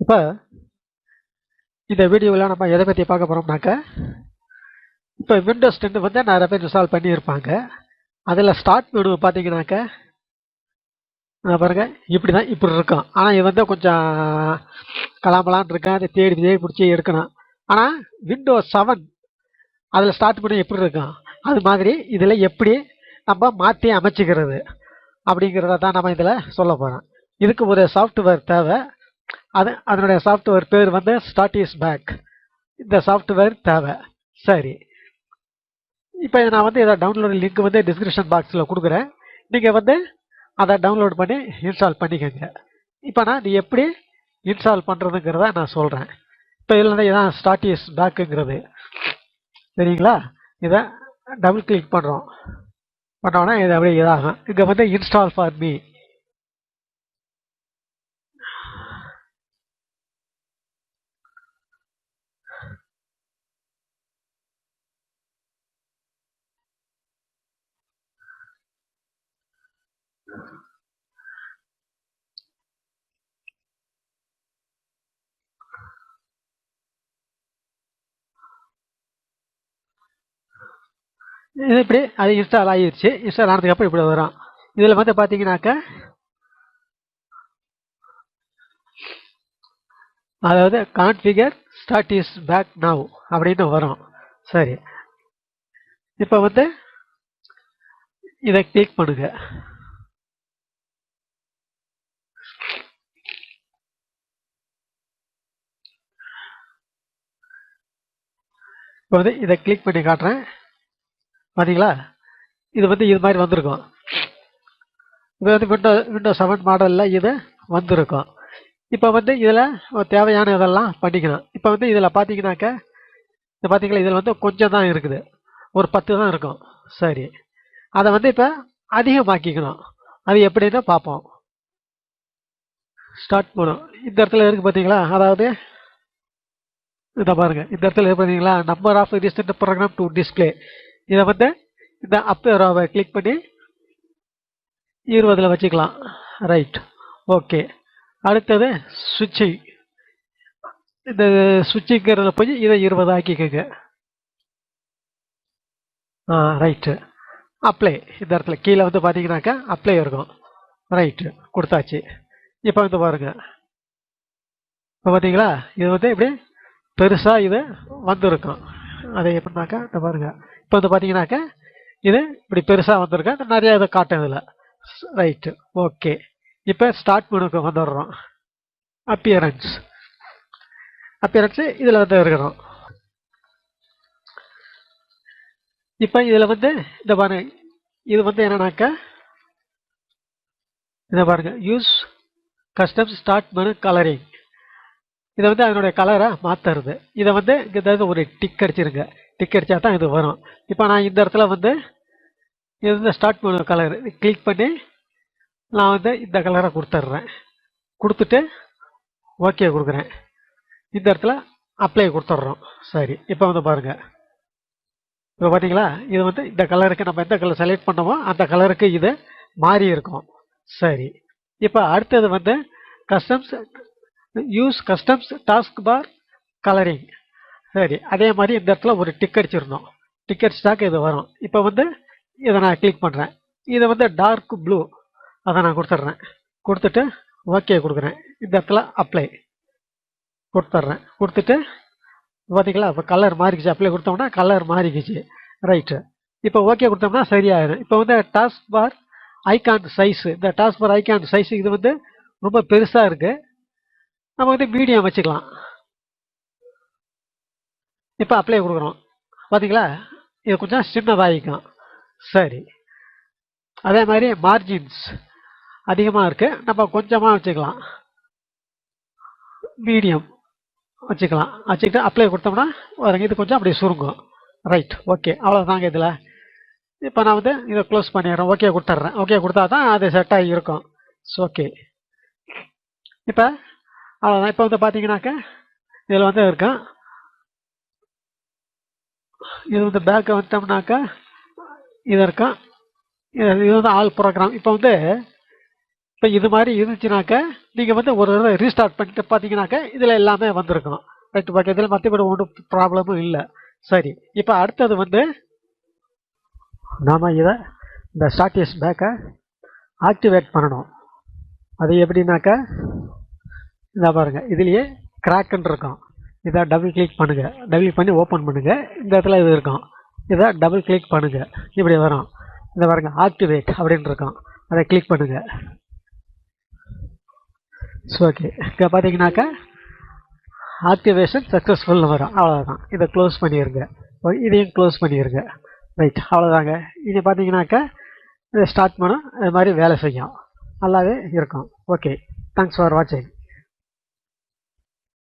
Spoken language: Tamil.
இப்போ இந்த வீடியோவில் நம்ம எதை பற்றி பார்க்க போகிறோம்னாக்க, இப்போ விண்டோஸ் 10 வந்து நிறைய பேர் இன்ஸ்டால் பண்ணியிருப்பாங்க. அதில் ஸ்டார்ட் மெனு பார்த்தீங்கன்னாக்க பாருங்க இப்படி இருக்கும். ஆனால் இது வந்து கொஞ்சம் கலாமலான் இருக்கும். அதை தேடி தேடி பிடிச்சி எடுக்கணும். ஆனால் விண்டோஸ் 7 அதில் ஸ்டார்ட் மெனு எப்படி இருக்கும், அது மாதிரி இதில் எப்படி நம்ம மாற்றி அமைச்சிக்கிறது அப்படிங்கிறத தான் நம்ம இதில் சொல்ல போகிறோம். இதுக்கு ஒரு சாஃப்ட்வேர் தேவை. அதனுடைய சாஃப்ட்வேர் பேர் வந்து ஸ்டார்ட் இஸ் பேக். இந்த சாஃப்ட்வேர் தேவை. சரி, இப்போ நான் வந்து இதை டவுன்லோடு லிங்க் வந்து டிஸ்கிரிப்ஷன் பாக்ஸில் கொடுக்குறேன். நீங்கள் வந்து அதை டவுன்லோட் பண்ணி இன்ஸ்டால் பண்ணிக்கோங்க. இப்போ நான் எப்படி இன்ஸ்டால் பண்ணுறதுங்கிறத நான் சொல்கிறேன். இப்போ இதில் இதான் ஸ்டார்ட் இஸ் பேக்குங்கிறது, சரிங்களா? இதை டபுள் கிளிக் பண்ணுறோம். பண்ணோன்னா இது அப்படியே இதாகும். இங்கே வந்து இன்ஸ்டால் ஃபார் மீ. இது இப்படி அது இன்ஸ்டால் ஆகிடுச்சு. இன்ஸ்டால் ஆனதுக்கப்புறம் இப்படி வரும். இதில் வந்து பார்த்தீங்கன்னாக்க, அதாவது configure start is back now அப்படின்னு வரும். சரி, இப்போ வந்து இதை கிளிக் பண்ணுங்க. இப்போ வந்து இதை கிளிக் பண்ணி காட்டுறேன். பார்த்தீங்களா? இது வந்து இது மாதிரி வந்திருக்கும். இது வந்து விண்டோஸ் 7 மாடலில் இது வந்திருக்கும். இப்போ வந்து இதில் தேவையான இதெல்லாம் பண்ணிக்கணும். இப்போ வந்து இதில் பார்த்தீங்கன்னாக்க, இது பார்த்தீங்களா, இதில் வந்து கொஞ்சம் தான் இருக்குது. ஒரு 10 தான் இருக்கும். சரி, அதை வந்து இப்போ அதிகமாக்கிக்கணும். அது எப்படின்னு பார்ப்போம். ஸ்டார்ட் பண்ணும். இந்த இடத்துல இருக்குது பார்த்தீங்களா, அதாவது இதை பாருங்க, இந்த இடத்துல இருக்கு பார்த்தீங்களா, number of recent program to display. இதை வந்து இந்த அப் ஏரோவை கிளிக் பண்ணி 20 வச்சுக்கலாம். Right, okay. அடுத்தது சுவிட்சிங். இந்த சுவிட்சிங்கிறத போய் இதை 20 ஆக்கிக்கோங்க. ரைட்டு. அப்ளை. இந்த இடத்துல கீழே வந்து பார்த்தீங்கன்னாக்கா அப்ளை இருக்கும். ரைட்டு, கொடுத்தாச்சு. இப்போ வந்து பாருங்க, இப்போ பார்த்தீங்களா, இது வந்து இப்படி பெருசாக இது வந்திருக்கும். அதை எப்படின்னாக்கா இந்த பாருங்க, இப்போ வந்து பார்த்தீங்கன்னாக்கா இது இப்படி பெருசாக வந்திருக்கு. நிறைய இதை காட்டும் இதில். Right, okay. இப்போ ஸ்டார்ட் மெனுக்கு வந்துடுறோம். அப்பியரன்ஸ் இதில் வந்து இருக்கிறோம். இப்போ இதில் வந்து இந்த பாருங்க, இது வந்து என்னன்னாக்கா இதை பாருங்க, use custom start menu colouring. இதை வந்து அதனுடைய கலரை மாற்றுறது. இதை வந்து ஏதாவது ஒரு டிக் அடிச்சிருங்க. டிக் அடித்தா தான் இது வரும். இப்போ நான் இந்த இடத்துல வந்து இது வந்து ஸ்டார்ட் மெனு கலர் கிளிக் பண்ணி நான் வந்து இந்த கலரை கொடுத்துட்றேன். கொடுத்துட்டு ஓகே கொடுக்குறேன். இந்த இடத்துல அப்ளை கொடுத்துட்றோம். சரி, இப்போ வந்து பாருங்கள், இப்போ பார்த்தீங்களா, இது வந்து இந்த கலருக்கு நம்ம எந்த கலர் செலக்ட் பண்ணோமோ அந்த கலருக்கு இது மாறி இருக்கும். சரி, இப்போ அடுத்தது வந்து customs use customs task bar colouring. சரி, அதே மாதிரி இந்த இடத்துல ஒரு டிக் அடிச்சிருந்தோம். டிக் அடிச்சாக்க இது வரும். இப்போ வந்து இதை நான் கிளிக் பண்ணுறேன். இதை வந்து டார்க் ப்ளூ அதை நான் கொடுத்துட்றேன். கொடுத்துட்டு ஓகே கொடுக்குறேன். இந்த இடத்துல அப்ளை கொடுத்துட்றேன். கொடுத்துட்டு பார்த்தீங்களா, இப்போ கலர் மாறிக்கிச்சு. அப்ளை கொடுத்தோம்னா கலர் மாறிக்கிச்சு. ரைட்டு, இப்போ ஓகே கொடுத்தோம்னா சரியாயிடும். இப்போ வந்து டாஸ்க் பார் ஐகான் சைஸு, இந்த டாஸ்க் பார் ஐகான் சைஸு இது வந்து ரொம்ப பெருசாக இருக்குது. நம்ம வந்து மீடியம் வச்சுக்கலாம். இப்போ அப்ளை கொடுக்குறோம். பார்த்தீங்களா, இது கொஞ்சம் சின்னதாகிக்கும். சரி, அதே மாதிரி மார்ஜின்ஸ் அதிகமாக இருக்குது, நம்ம கொஞ்சமாக வச்சுக்கலாம். மீடியம் வச்சுக்கலாம். வச்சுக்கிட்டு அப்ளை கொடுத்தோம்னா இது கொஞ்சம் அப்படியே சுருங்கும். ரைட், ஓகே, அவ்வளோதாங்க. இதில் இப்போ நான் வந்து இதை க்ளோஸ் பண்ணிடுறேன். ஓகே கொடுத்துட்றேன். ஓகே கொடுத்தா தான் அது செட் ஆகி இருக்கும். ஓகே, இப்போ அவ்வளோதான். இப்போ வந்து பார்த்தீங்கன்னாக்கா இதில் வந்து இருக்கும். இது வந்து பேக்கை வந்துட்டோம்னாக்கா இது இருக்கும். இது வந்து ஆல் ப்ரோக்ராம். இப்போ வந்து இப்போ இது மாதிரி இருந்துச்சுனாக்க நீங்கள் வந்து ஒரு தடவை ரீஸ்டார்ட் பண்ணிட்டு பார்த்தீங்கன்னாக்க இதில் எல்லாமே வந்திருக்கும். Right okay. இதில் மற்றபடி ஒன்றும் ப்ராப்ளமும் இல்லை. சரி, இப்போ அடுத்தது வந்து நாம் இதை இந்த ஸ்டார்ட் பேக்கை ஆக்டிவேட் பண்ணணும். அது எப்படின்னாக்கா இந்த பாருங்கள், இதுலேயே கிராக்குன்னு இருக்கும். இதை டபுள் கிளிக் பண்ணுங்கள். டபுள் பண்ணி ஓப்பன் பண்ணுங்கள். இந்த இடத்துல இது இருக்கும். இதை டபுள் கிளிக் பண்ணுங்கள். இப்படி வரும். இந்த பாருங்கள், ஆக்டிவேட் அப்படின்னு இருக்கும். அதை கிளிக் பண்ணுங்கள். ஸோ ஓகே, இங்கே பார்த்தீங்கன்னாக்கா ஆக்டிவேஷன் சக்ஸஸ்ஃபுல்னு வரும். அவ்வளோதான். இதை க்ளோஸ் பண்ணிடுங்க. இதையும் க்ளோஸ் பண்ணிடுங்க. ரைட், அவ்வளோதாங்க. இது பார்த்தீங்கன்னாக்கா இதை ஸ்டார்ட் பண்ணோம். அது மாதிரி வேலை செய்யும். நல்லாவே இருக்கும். ஓகே, தேங்க்ஸ் ஃபார் வாட்சிங்.